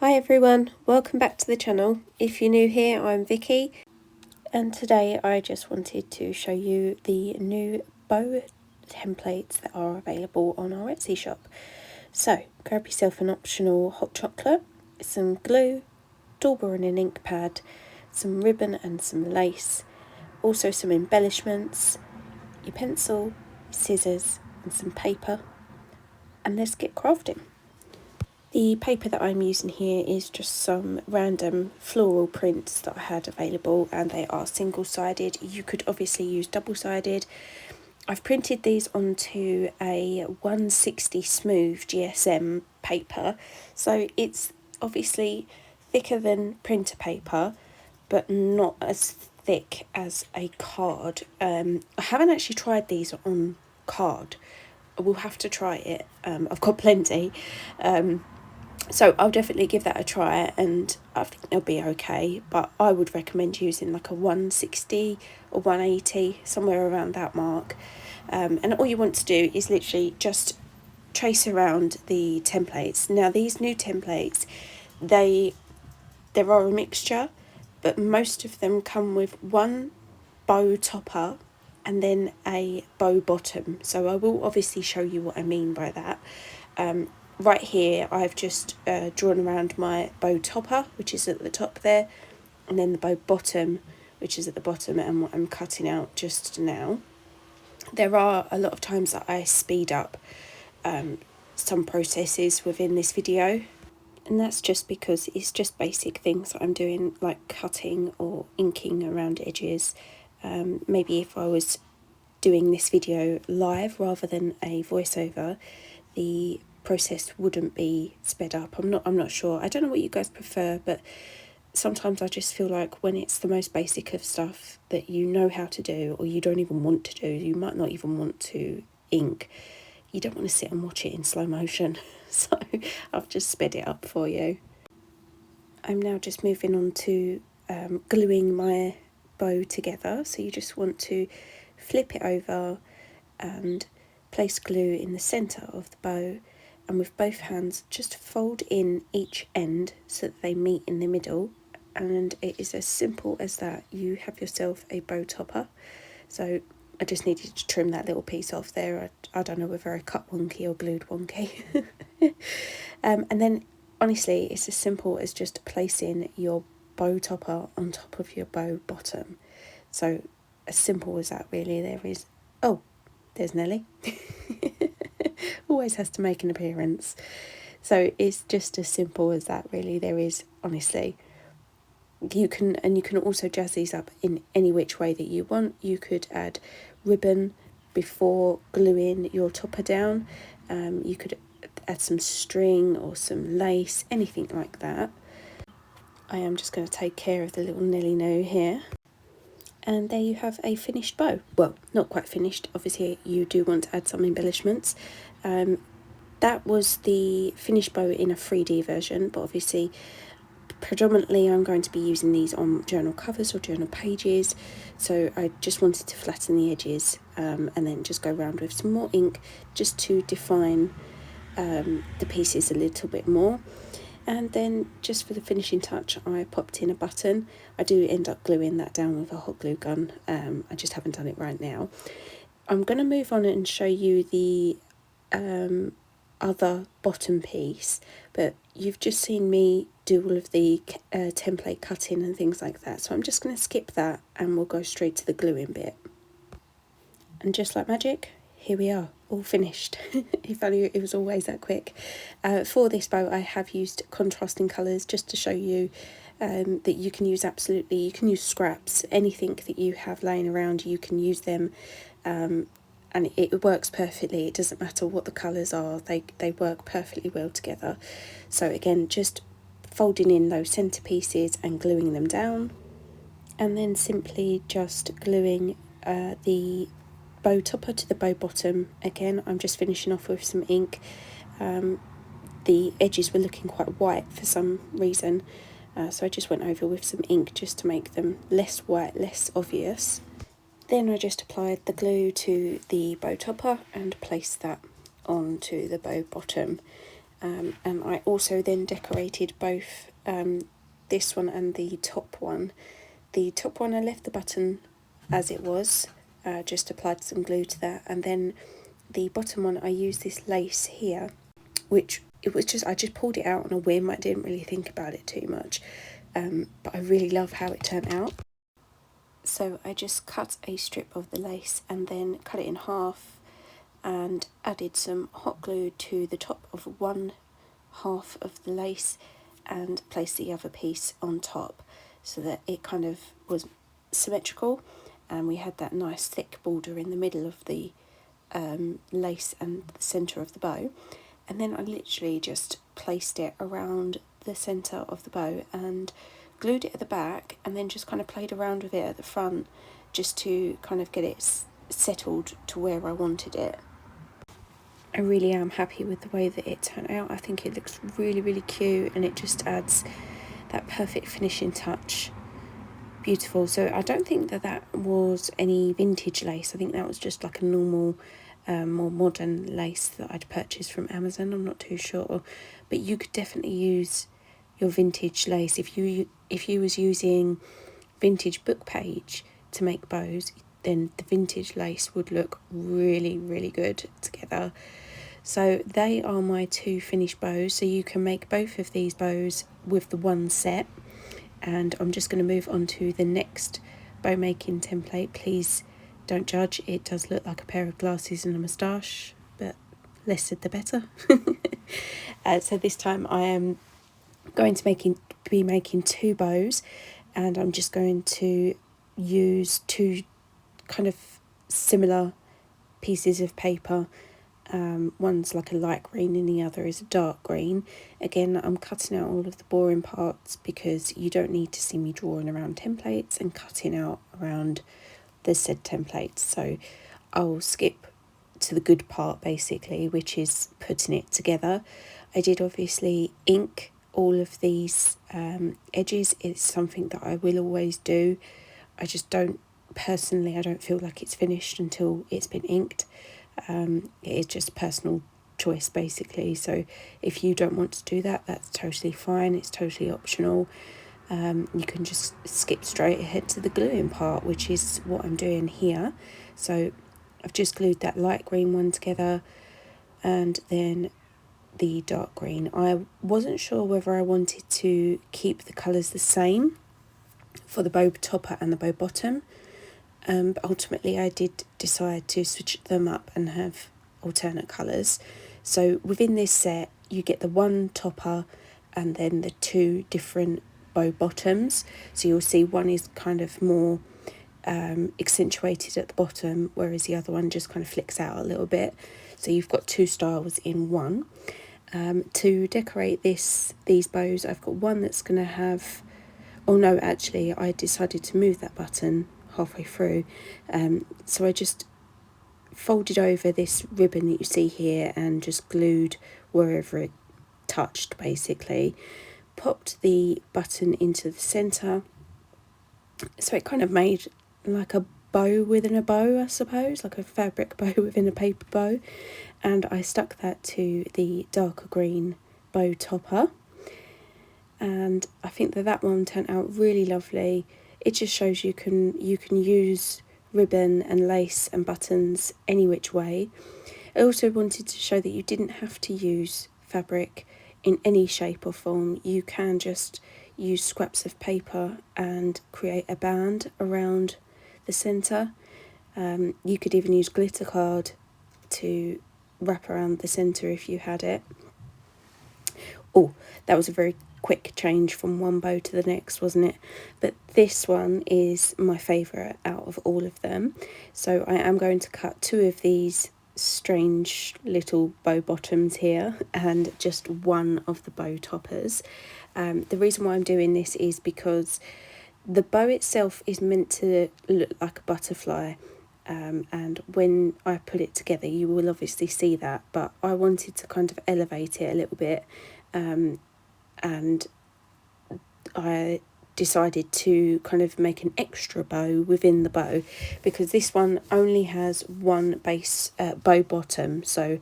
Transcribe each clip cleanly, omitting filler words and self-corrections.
Hi everyone, welcome back to the channel. If you're new here, I'm Vicky, and today I just wanted to show you the new bow templates that are available on our Etsy shop. So grab yourself an optional hot chocolate, some glue, dauber and an ink pad, some ribbon and some lace, also some embellishments, your pencil, scissors and some paper, and let's get crafting. The paper that I'm using here is just some random floral prints that I had available, and they are single-sided. You could obviously use double-sided. I've printed these onto a 160 smooth GSM paper, so it's obviously thicker than printer paper, but not as thick as a card. I haven't actually tried these on card. We'll have to try it. I've got plenty. So I'll definitely give that a try, and I think they'll be okay, but I would recommend using like a 160 or 180, somewhere around that mark. And all you want to do is literally just trace around the templates. Now these new templates, there are a mixture, but most of them come with one bow topper and then a bow bottom. So I will obviously show you what I mean by that. Right here I've just drawn around my bow topper, which is at the top there, and then the bow bottom, which is at the bottom, and what I'm cutting out just now. There are a lot of times that I speed up some processes within this video, and that's just because it's just basic things that I'm doing, like cutting or inking around edges. Maybe if I was doing this video live rather than a voiceover, the process wouldn't be sped up. I'm not sure. I don't know what you guys prefer, but sometimes I just feel like when it's the most basic of stuff that you know how to do, or you don't even want to do, you might not even want to ink, you don't want to sit and watch it in slow motion. So I've just sped it up for you. I'm now just moving on to gluing my bow together. So you just want to flip it over and place glue in the centre of the bow, and with both hands just fold in each end so that they meet in the middle, and it is as simple as that. You have yourself a bow topper. So I just needed to trim that little piece off there. I don't know whether I cut wonky or glued wonky. And then honestly it's as simple as just placing your bow topper on top of your bow bottom. So as simple as that, really. There's Nelly. Always has to make an appearance. So it's just as simple as that, really. There is, honestly, you can also jazz these up in any which way that you want. You could add ribbon before gluing your topper down. You could add some string or some lace, anything like that. I am just going to take care of the little Nelly no here. And there you have a finished bow. Well, not quite finished. Obviously, you do want to add some embellishments. That was the finished bow in a 3D version, but obviously, predominantly I'm going to be using these on journal covers or journal pages. So I just wanted to flatten the edges and then just go around with some more ink just to define the pieces a little bit more. And then just for the finishing touch, I popped in a button. I do end up gluing that down with a hot glue gun. I just haven't done it right now. I'm going to move on and show you the other bottom piece, but you've just seen me do all of the template cutting and things like that. So I'm just going to skip that and we'll go straight to the gluing bit. And just like magic, here we are, all finished. If only it was always that quick. For this bow I have used contrasting colours just to show you that you can use you can use scraps, anything that you have laying around, you can use them, and it works perfectly. It doesn't matter what the colours are, they work perfectly well together. So again, just folding in those centre pieces and gluing them down, and then simply just gluing the bow topper to the bow bottom. Again, I'm just finishing off with some ink. The edges were looking quite white for some reason, so I just went over with some ink just to make them less white, less obvious. Then I just applied the glue to the bow topper and placed that onto the bow bottom. And I also then decorated both this one and the top one. The top one I left the button as it was, just applied some glue to that, and then the bottom one I used this lace here, which it was just, I just pulled it out on a whim. I didn't really think about it too much, but I really love how it turned out. So I just cut a strip of the lace and then cut it in half and added some hot glue to the top of one half of the lace and placed the other piece on top so that it kind of was symmetrical, and we had that nice thick border in the middle of the lace and the centre of the bow. And then I literally just placed it around the centre of the bow and glued it at the back, and then just kind of played around with it at the front just to kind of get it settled to where I wanted it. I really am happy with the way that it turned out. I think it looks really, really cute, and it just adds that perfect finishing touch. Beautiful. So I don't think that that was any vintage lace. I think that was just like a normal, more modern lace that I'd purchased from Amazon. I'm not too sure, but you could definitely use your vintage lace if you was using vintage book page to make bows. Then the vintage lace would look really, really good together. So they are my two finished bows. So you can make both of these bows with the one set. And I'm just going to move on to the next bow making template. Please don't judge. It does look like a pair of glasses and a moustache, but less said the better. So this time I am going to be making two bows, and I'm just going to use two kind of similar pieces of paper. One's like a light green and the other is a dark green. Again, I'm cutting out all of the boring parts because you don't need to see me drawing around templates and cutting out around the said templates. So I'll skip to the good part basically, which is putting it together. I did obviously ink all of these edges. It's something that I will always do. I just don't, personally, I don't feel like it's finished until it's been inked. It is just personal choice basically, so if you don't want to do that, that's totally fine. It's totally optional. You can just skip straight ahead to the gluing part, which is what I'm doing here. So I've just glued that light green one together and then the dark green. I wasn't sure whether I wanted to keep the colours the same for the bow topper and the bow bottom. But ultimately I did decide to switch them up and have alternate colours. So within this set you get the one topper and then the two different bow bottoms. So you'll see one is kind of more accentuated at the bottom, whereas the other one just kind of flicks out a little bit. So you've got two styles in one. To decorate these bows, I've got one that's going to have, oh no, actually I decided to move that button halfway through, so I just folded over this ribbon that you see here and just glued wherever it touched basically. Popped the button into the centre, so it kind of made like a bow within a bow, I suppose, like a fabric bow within a paper bow, and I stuck that to the darker green bow topper, and I think that one turned out really lovely. It just shows you can use ribbon and lace and buttons any which way. I also wanted to show that you didn't have to use fabric in any shape or form. You can just use scraps of paper and create a band around the centre. You could even use glitter card to wrap around the centre if you had it. Oh, that was a very quick change from one bow to the next, wasn't it? But this one is my favourite out of all of them. So I am going to cut two of these strange little bow bottoms here and just one of the bow toppers. The reason why I'm doing this is because the bow itself is meant to look like a butterfly, and when I put it together you will obviously see that, but I wanted to kind of elevate it a little bit, and I decided to kind of make an extra bow within the bow, because this one only has one base bow bottom, so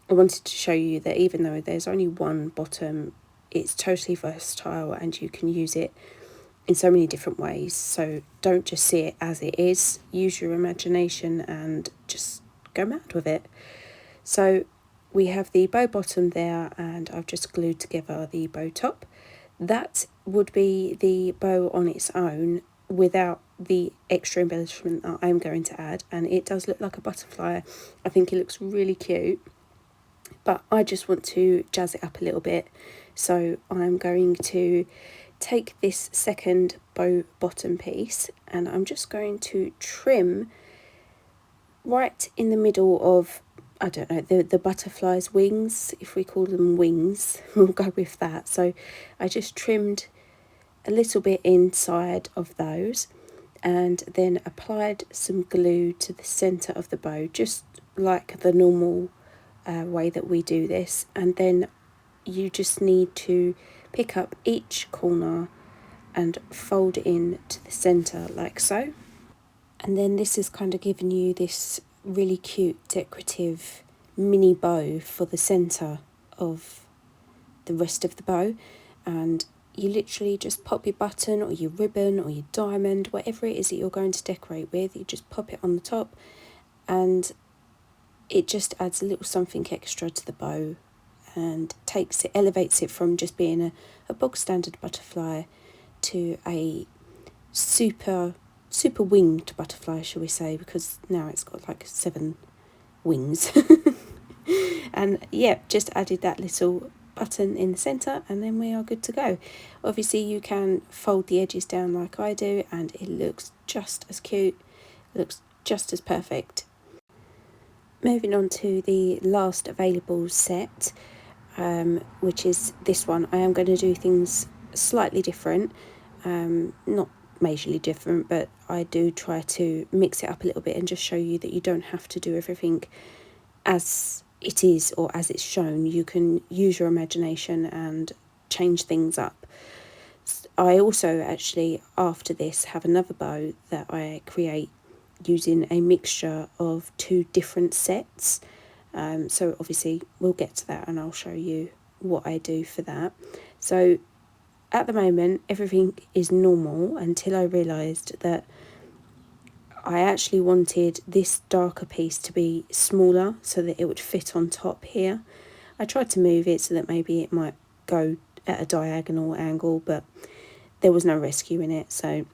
I wanted to show you that even though there's only one bottom, it's totally versatile and you can use it in so many different ways. So don't just see it as it is, use your imagination and just go mad with it. So we have the bow bottom there, and I've just glued together the bow top. That would be the bow on its own without the extra embellishment that I'm going to add, and it does look like a butterfly. I think it looks really cute, but I just want to jazz it up a little bit. So I'm going to take this second bow bottom piece and I'm just going to trim right in the middle of, I don't know, the butterfly's wings, if we call them wings, we'll go with that. So I just trimmed a little bit inside of those and then applied some glue to the centre of the bow, just like the normal way that we do this. And then you just need to pick up each corner and fold in to the centre like so. And then this is kind of giving you this really cute decorative mini bow for the centre of the rest of the bow. And you literally just pop your button or your ribbon or your diamond, whatever it is that you're going to decorate with, you just pop it on the top and it just adds a little something extra to the bow and elevates it from just being a bog standard butterfly to a super winged butterfly, shall we say, because now it's got like 7 wings. And yeah, just added that little button in the centre and then we are good to go. Obviously you can fold the edges down like I do and it looks just as cute, looks just as perfect. Moving on to the last available set, which is this one. I am going to do things slightly different, not majorly different, but I do try to mix it up a little bit and just show you that you don't have to do everything as it is or as it's shown. You can use your imagination and change things up. I also actually, after this, have another bow that I create using a mixture of 2 different sets. So obviously we'll get to that and I'll show you what I do for that. So at the moment everything is normal until I realised that I actually wanted this darker piece to be smaller so that it would fit on top here. I tried to move it so that maybe it might go at a diagonal angle, but there was no rescuing it, so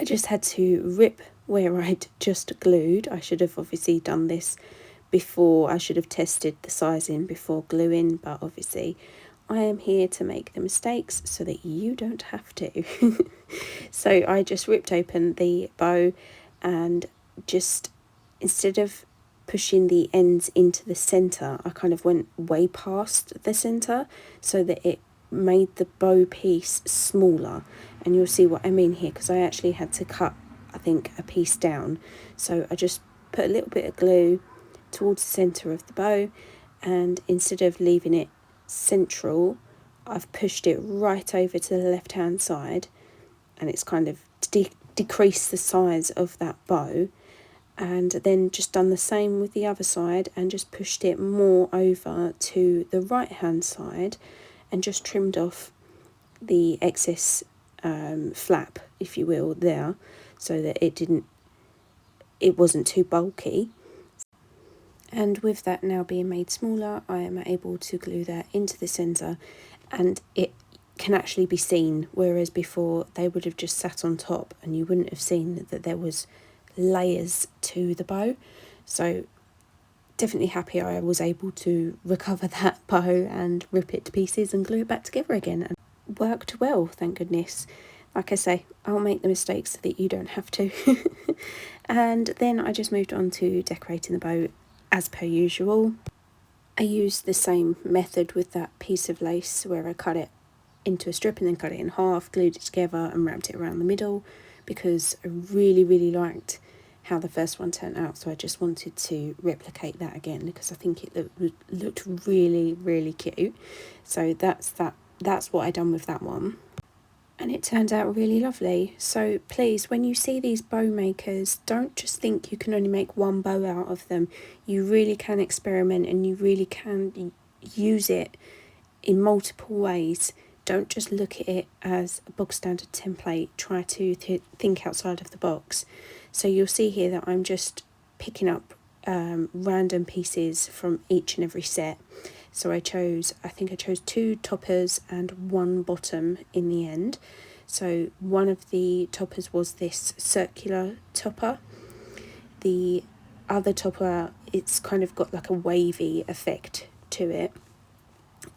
I just had to rip where I'd just glued. I should have obviously done this before, I should have tested the sizing before gluing, but obviously I am here to make the mistakes so that you don't have to. So I just ripped open the bow and just, instead of pushing the ends into the centre, I kind of went way past the centre so that it made the bow piece smaller. And you'll see what I mean here, because I actually had to cut, I think, a piece down. So I just put a little bit of glue towards the centre of the bow, and instead of leaving it central, I've pushed it right over to the left hand side, and it's kind of decreased the size of that bow. And then just done the same with the other side and just pushed it more over to the right hand side and just trimmed off the excess flap, if you will, there, so that it wasn't too bulky. And with that now being made smaller, I am able to glue that into the centre and it can actually be seen, whereas before they would have just sat on top and you wouldn't have seen that there was layers to the bow. So definitely happy I was able to recover that bow and rip it to pieces and glue it back together again, and worked well, thank goodness. Like I say, I'll make the mistakes so that you don't have to. And then I just moved on to decorating the bow as per usual. I used the same method with that piece of lace where I cut it into a strip and then cut it in half, glued it together and wrapped it around the middle, because I really liked how the first one turned out, so I just wanted to replicate that again because I think it looked really cute. So that's what I done with that one, and it it turned out really lovely. So please, when you see these bow makers, don't just think you can only make one bow out of them. You really can experiment, and you really can use it in multiple ways. Don't just look at it as a bog standard template. Try to think outside of the box. So you'll see here that I'm just picking up random pieces from each and every set. So I think I chose 2 toppers and 1 bottom in the end. So one of the toppers was this circular topper. The other topper, it's kind of got like a wavy effect to it.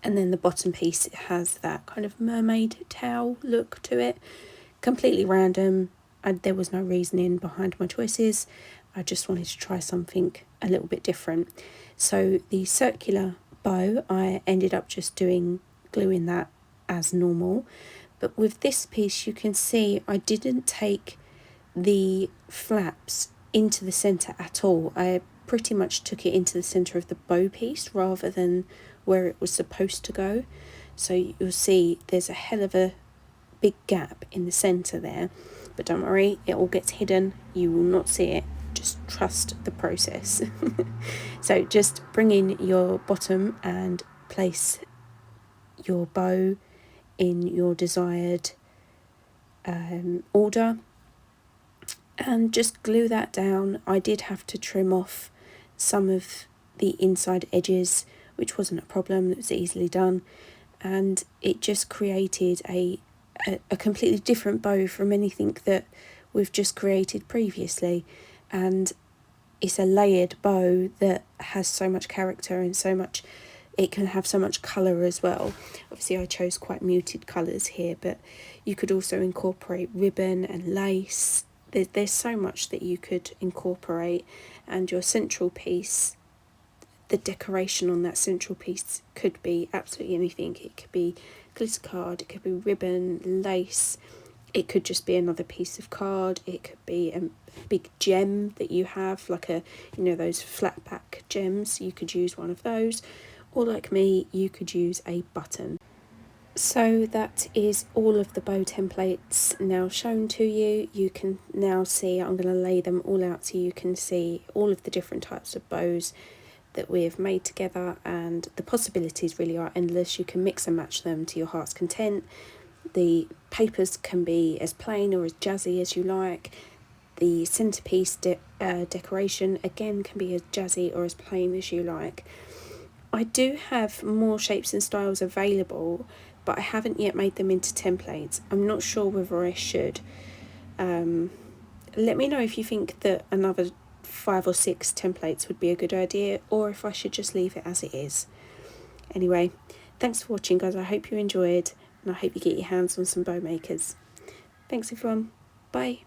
And then the bottom piece, it has that kind of mermaid tail look to it. Completely random. There was no reasoning behind my choices. I just wanted to try something a little bit different. So the circular bow, I ended up just gluing that as normal. But with this piece, you can see I didn't take the flaps into the centre at all. I pretty much took it into the centre of the bow piece rather than where it was supposed to go. So you'll see there's a hell of a big gap in the centre there. But don't worry, it all gets hidden. You will not see it. Just trust the process. So just bring in your bottom and place your bow in your desired order, and just glue that down. I did have to trim off some of the inside edges, which wasn't a problem. It was easily done, and it just created a completely different bow from anything that we've just created previously. And it's a layered bow that has so much character and it can have so much colour as well. Obviously I chose quite muted colours here, but you could also incorporate ribbon and lace. There's so much that you could incorporate, and your central piece, the decoration on that central piece could be absolutely anything. It could be glitter card, it could be ribbon, lace, it could just be another piece of card, it could be a big gem that you have, like those flat back gems. You could use one of those, or like me, you could use a button. So that is all of the bow templates now shown to you. You can now see, I'm going to lay them all out so you can see all of the different types of bows that we have made together, and the possibilities really are endless. You can mix and match them to your heart's content. The papers can be as plain or as jazzy as you like. The centerpiece decoration again can be as jazzy or as plain as you like. I do have more shapes and styles available, but I haven't yet made them into templates. I'm not sure whether I should. Let me know if you think that another 5 or 6 templates would be a good idea, or if I should just leave it as it is. Anyway, thanks for watching, guys. I hope you enjoyed, and I hope you get your hands on some bow makers. Thanks everyone. Bye.